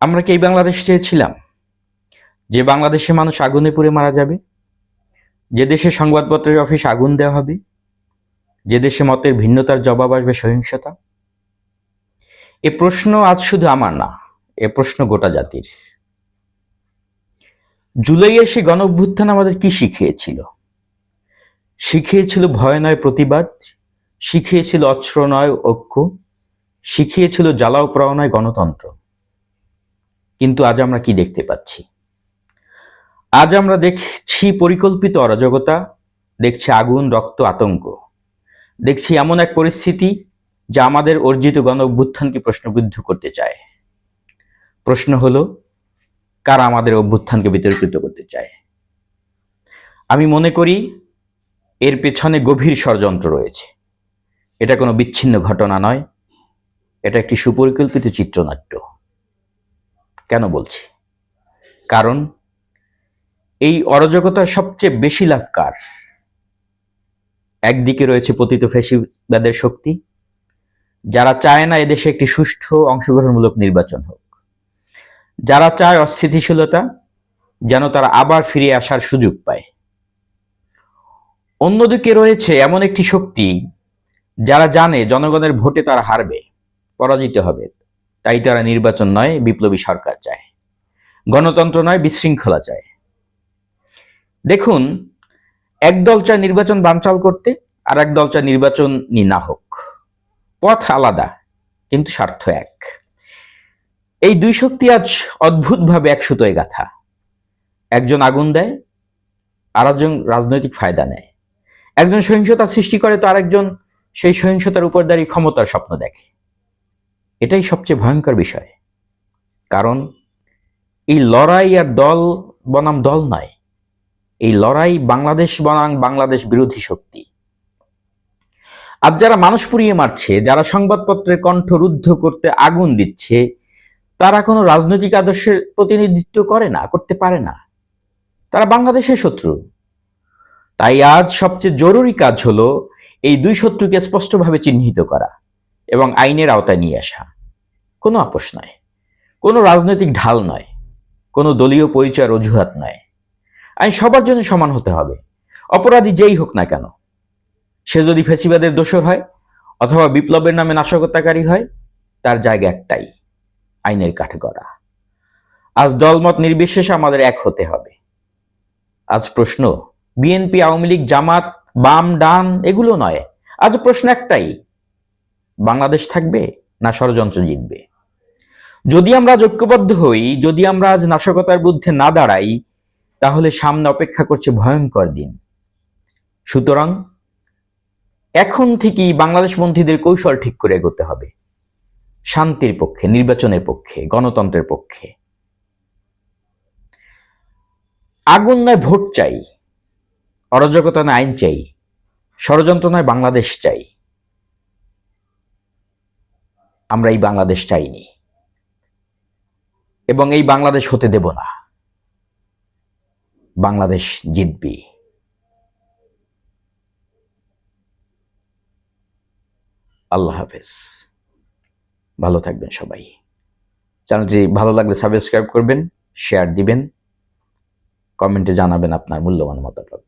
আমরা কি এই বাংলাদেশ চেয়েছিলাম, যে বাংলাদেশে মানুষ আগুনে পুড়ে মারা যাবে, যে দেশে সংবাদপত্রের অফিস আগুন দেওয়া হবে, যে দেশে মতের ভিন্নতার জবাব আসবে সহিংসতা? এ প্রশ্ন আজ শুধু আমার না, এ প্রশ্ন গোটা জাতির। জুলাইয়ের সেই গণ অভ্যুত্থান আমাদের কি শিখিয়েছিল? শিখিয়েছিল ভয় নয় প্রতিবাদ, শিখিয়েছিল অস্ত্র নয় ঐক্য, শিখিয়েছিল জ্বালাও পোড়াও নয় গণতন্ত্র। কিন্তু আজ আমরা কি দেখতে পাচ্ছি? আজ আমরা দেখছি পরিকল্পিত অরাজকতা, দেখছি আগুন, রক্ত, আতঙ্ক, দেখছি এমন এক পরিস্থিতি যা আমাদের অর্জিত গণ অভ্যুত্থানকে প্রশ্নবিদ্ধ করতে চায়। প্রশ্ন হলো, কারা আমাদের অভ্যুত্থানকে বিতর্কিত করতে চায়? আমি মনে করি এর পেছনে গভীর ষড়যন্ত্র রয়েছে। এটা কোনো বিচ্ছিন্ন ঘটনা নয়, এটা একটি সুপরিকল্পিত চিত্রনাট্য। কেন বলছি? কারণ এই অরাজকতার সবচেয়ে বেশি লাভ কার? একদিকে রয়েছে পতিত ফ্যাসিবাদের শক্তি, যারা চায় না এদেশে একটি সুষ্ঠু অংশগ্রহণমূলক নির্বাচন হোক, যারা চায় অস্থিতিশীলতা যেন তারা আবার ফিরে আসার সুযোগ পায়। অন্যদিকে রয়েছে এমন একটি শক্তি যারা জানে জনগণের ভোটে তারা হারবে, পরাজিত হবে, তাই তারা নির্বাচন নয় বিপ্লবী সরকার চায়, গণতন্ত্র নয় বিশৃঙ্খলা চায়। দেখুন, একদল চায় নির্বাচন বানচাল করতে, আর এক দল চায় নির্বাচন না হোক। পথ আলাদা কিন্তু স্বার্থ এক। এই দুই শক্তি আজ অদ্ভুতভাবে এক সুতোয় গাঁথা। একজন আগুন দেয়, আর একজন রাজনৈতিক ফায়দা নেয়। একজন সহিংসতা সৃষ্টি করে, তো আরেকজন সেই সহিংসতার উপর দাঁড়িয়ে ক্ষমতার স্বপ্ন দেখে। এটাই সবচেয়ে ভয়ঙ্কর বিষয়। কারণ এই লড়াই আর দল বনাম দল নয়, এই লড়াই বাংলাদেশ বনাম বাংলাদেশ বিরোধী শক্তি। আজ যারা মানুষ পুড়িয়ে মারছে, যারা সংবাদপত্রের কণ্ঠ রুদ্ধ করতে আগুন দিচ্ছে, তারা কোনো রাজনৈতিক আদর্শের প্রতিনিধিত্ব করে না, করতে পারে না। তারা বাংলাদেশের শত্রু। তাই আজ সবচেয়ে জরুরি কাজ হলো এই দুই শত্রুকে স্পষ্টভাবে চিহ্নিত করা এবং আইনের আওতায় নিয়ে আসা। কোনো আপোষ নয়, কোনো রাজনৈতিক ঢাল নয়, কোনো দলীয় পরিচয়ের অজুহাত নয়। আইন সবার জন্য সমান হতে হবে, অপরাধী যেই হোক না কেন। সে যদি ফ্যাসিবাদের দোষর হয় অথবা বিপ্লবের নামে নাশকতাকারী হয়, তার জায়গা একটাই, আইনের কাঠগড়া। আজ দলমত নির্বিশেষে আমাদের এক হতে হবে। আজ প্রশ্ন বিএনপি, আওয়ামী লীগ, জামাত, বাম, ডান এগুলো নয়। আজ প্রশ্ন একটাই, বাংলাদেশ থাকবে না ষড়যন্ত্র জিতবে? যদি আমরা ঐক্যবদ্ধ হই, যদি আমরা আজ নাশকতার বিরুদ্ধে না দাঁড়াই, তাহলে সামনে অপেক্ষা করছে ভয়ঙ্কর দিন। সুতরাং এখন থেকেই বাংলাদেশপন্থীদের কৌশল ঠিক করে এগোতে হবে, শান্তির পক্ষে, নির্বাচনের পক্ষে, গণতন্ত্রের পক্ষে। আগুন নয় ভোট চাই, অরাজকতা নয় আইন চাই, ষড়যন্ত্র নয় বাংলাদেশ চাই। আমরা এই বাংলাদেশ চাইনি এবং এই বাংলাদেশ হতে দেব না। বাংলাদেশ জিতবে। আল্লাহ হাফেজ। ভালো থাকবেন সবাই। চ্যানেলটি ভালো লাগলে সাবস্ক্রাইব করবেন, শেয়ার দিবেন, কমেন্টে জানাবেন আপনার মূল্যবান মতামত।